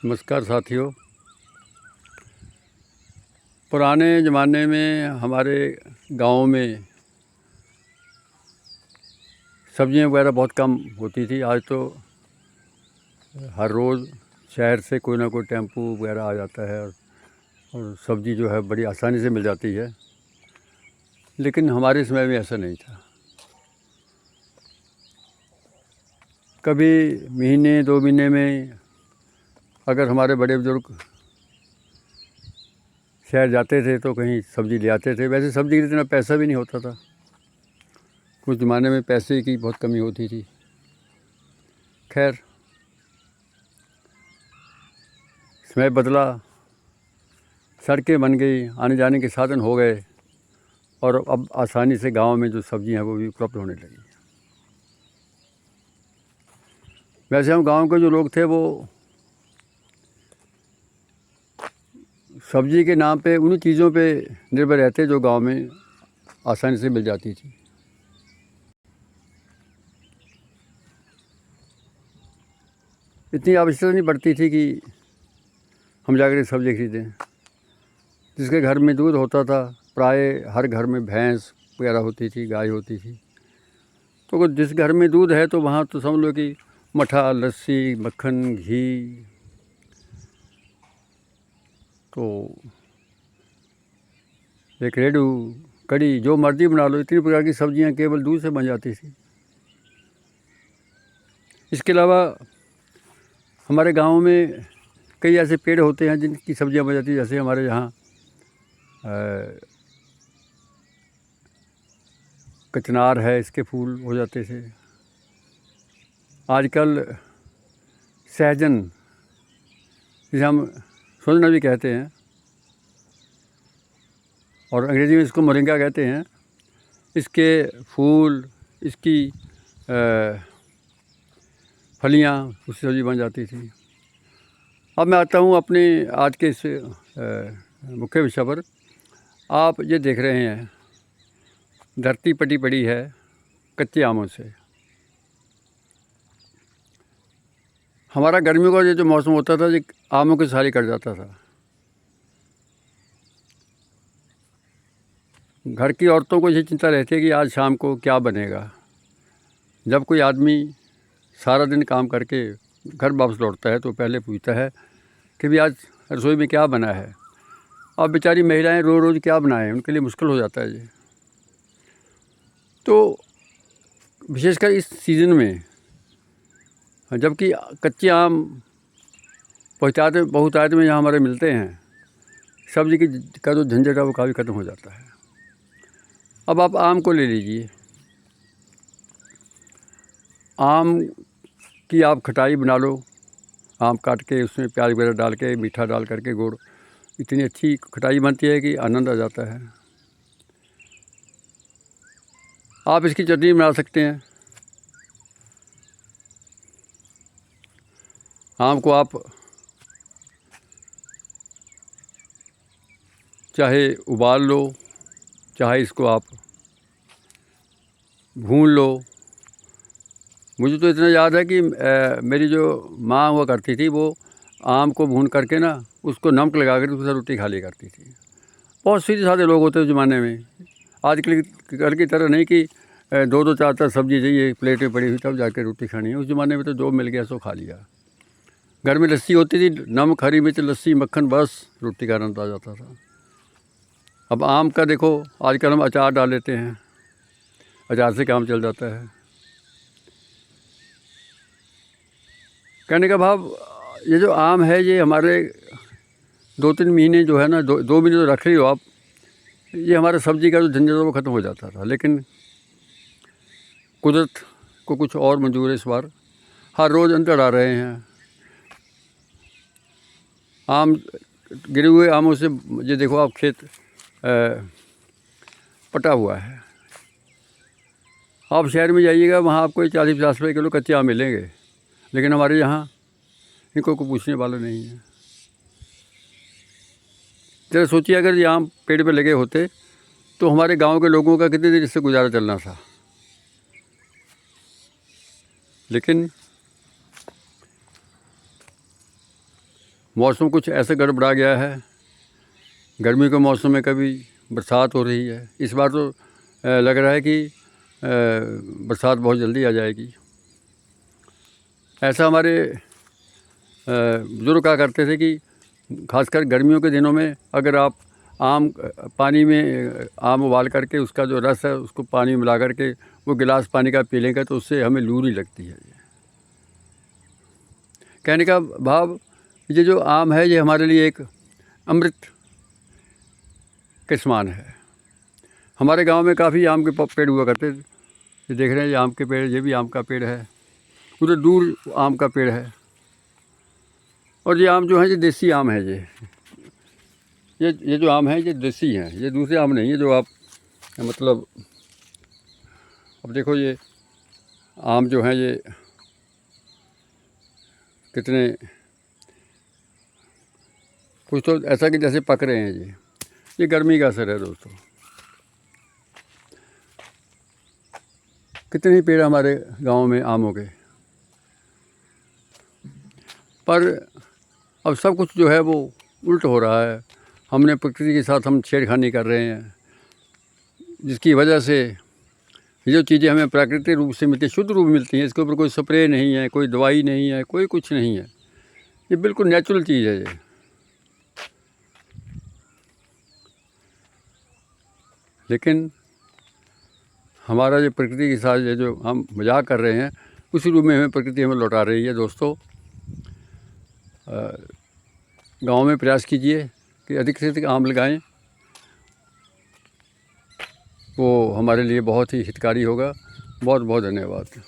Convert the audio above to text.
नमस्कार साथियों। पुराने ज़माने में हमारे गांव में सब्जियां वगैरह बहुत कम होती थी। आज तो हर रोज़ शहर से कोई ना कोई टेम्पू वगैरह आ जाता है और सब्ज़ी जो है बड़ी आसानी से मिल जाती है। लेकिन हमारे समय में ऐसा नहीं था। कभी महीने 2 महीने में अगर हमारे बड़े बुज़ुर्ग शहर जाते थे तो कहीं सब्ज़ी ले आते थे। वैसे सब्ज़ी का इतना पैसा भी नहीं होता था। कुछ ज़माने में पैसे की बहुत कमी होती थी। खैर, समय बदला, सड़कें बन गई, आने जाने के साधन हो गए और अब आसानी से गांव में जो सब्ज़ियां हैं वो भी उपलब्ध होने लगी। वैसे हम गांव के जो लोग थे वो सब्ज़ी के नाम पे उन्हीं चीज़ों पे निर्भर रहते जो गांव में आसानी से मिल जाती थी। इतनी आवश्यकता नहीं पड़ती थी कि हम जाकर सब्ज़ी खरीदें। जिसके घर में दूध होता था, प्राय हर घर में भैंस वगैरह होती थी, गाय होती थी। तो जिस घर में दूध है तो वहाँ तो समझ लो कि मठा, लस्सी, मक्खन, घी, तो एक रेडू, कड़ी, जो मर्ज़ी बना लो, इतनी प्रकार की सब्ज़ियाँ केवल दूध से बन जाती थी। इसके अलावा हमारे गांव में कई ऐसे पेड़ होते हैं जिनकी सब्ज़ियाँ बन जाती हैं। जैसे हमारे यहाँ कचनार है, इसके फूल हो जाते थे। आजकल सहजन, जिसे हम सोजना भी कहते हैं और अंग्रेज़ी में इसको मोरिंगा कहते हैं, इसके फूल, इसकी फलियाँ, उससे सब्ज़ी बन जाती थी। अब मैं आता हूँ अपने आज के इस मुख्य विषय पर। आप ये देख रहे हैं, धरती पटी पड़ी है कच्चे आमों से। हमारा गर्मियों का ये जो मौसम होता था, ये आमों की सारी कट जाता था। घर की औरतों को ये चिंता रहती है कि आज शाम को क्या बनेगा। जब कोई आदमी सारा दिन काम करके घर वापस लौटता है तो पहले पूछता है कि भी आज रसोई में क्या बना है। अब बेचारी महिलाएं रोज़ रोज़ क्या बनाएं, उनके लिए मुश्किल हो जाता है ये। तो विशेषकर इस सीज़न में जबकि कच्चे आम बहुतायत में यहाँ हमारे मिलते हैं, सब्ज़ी का जो झंझट है वो काफ़ी ख़त्म हो जाता है। अब आप आम को ले लीजिए। आम की आप खटाई बना लो, आम काट के उसमें प्याज वगैरह डाल के, मीठा डाल करके, गुड़, इतनी अच्छी खटाई बनती है कि आनंद आ जाता है। आप इसकी चटनी बना सकते हैं। आम को आप चाहे उबाल लो, चाहे इसको आप भून लो। मुझे तो इतना याद है कि मेरी जो माँ हुआ करती थी वो आम को भून करके ना उसको नमक लगा कर उसके साथ रोटी खा लिया करती थी। बहुत सीधे साधे लोग होते उस ज़माने में। आजकल कल की तरह नहीं कि 2-2 4-4 सब्ज़ी चाहिए, प्लेटें पड़ी हुई तब जाके रोटी खानी है। उस ज़माने में तो जो मिल गया सो खा लिया। घर में लस्सी होती थी, नमक, हरी मिर्च, लस्सी, मक्खन, बस रोटी का आनंद आ जाता था। अब आम का देखो, आजकल हम अचार डाल लेते हैं, अचार से काम चल जाता है। कहने का भाव, ये जो आम है ये हमारे 2-3 महीने जो है ना, 2 महीने तो रख ही हो आप, ये हमारा सब्ज़ी का जो झंझट वो ख़त्म हो जाता था। लेकिन कुदरत को कुछ और मंजूर है इस बार। हर रोज़ अंदर आ रहे हैं आम। गिरे हुए आमों से ये देखो आप, खेत पटा हुआ है। आप शहर में जाइएगा, वहाँ आपको 40-50 रुपये किलो कच्चे आम मिलेंगे, लेकिन हमारे यहाँ इनको कोई पूछने वाला नहीं है। जरा सोचिए, अगर ये आम पेड़ पे लगे होते तो हमारे गांव के लोगों का कितनी देर इससे गुजारा चलना था। लेकिन मौसम कुछ ऐसे गड़बड़ा गया है, गर्मी के मौसम में कभी बरसात हो रही है। इस बार तो लग रहा है कि बरसात बहुत जल्दी आ जाएगी। ऐसा हमारे बुजुर्ग कहा करते थे कि खासकर गर्मियों के दिनों में अगर आप पानी में आम उबाल करके उसका जो रस है उसको पानी में मिला करके वो गिलास पानी का पी लेंगे तो उससे हमें लू नहीं लगती है। कहने का भाव, ये जो आम है ये हमारे लिए एक अमृत के समान है। हमारे गांव में काफ़ी आम के पेड़ हुआ करते थे। ये देख रहे हैं, ये आम के पेड़, ये भी आम का पेड़ है, उधर दूर आम का पेड़ है। और ये आम जो है ये देसी आम है। ये जो आम है ये देसी हैं, ये दूसरे आम नहीं है जो आप मतलब। अब देखो ये आम जो हैं ये कितने, कुछ तो ऐसा कि जैसे पक रहे हैं। ये गर्मी का असर है दोस्तों। कितने ही पेड़ हमारे गांव में आमों के, पर अब सब कुछ जो है वो उल्ट हो रहा है। हमने प्रकृति के साथ हम छेड़खानी कर रहे हैं, जिसकी वजह से ये जो चीज़ें हमें प्राकृतिक रूप से मिलती हैं, शुद्ध रूप मिलती हैं, इसके ऊपर कोई स्प्रे नहीं है, कोई दवाई नहीं है, कोई कुछ नहीं है। ये बिल्कुल नेचुरल चीज़ है ये। लेकिन हमारा जो प्रकृति के साथ ये जो हम मजाक कर रहे हैं, उसी रूप में हमें प्रकृति हमें लौटा रही है। दोस्तों, गांव में प्रयास कीजिए कि अधिक से अधिक आम लगाएं, वो हमारे लिए बहुत ही हितकारी होगा। बहुत बहुत धन्यवाद।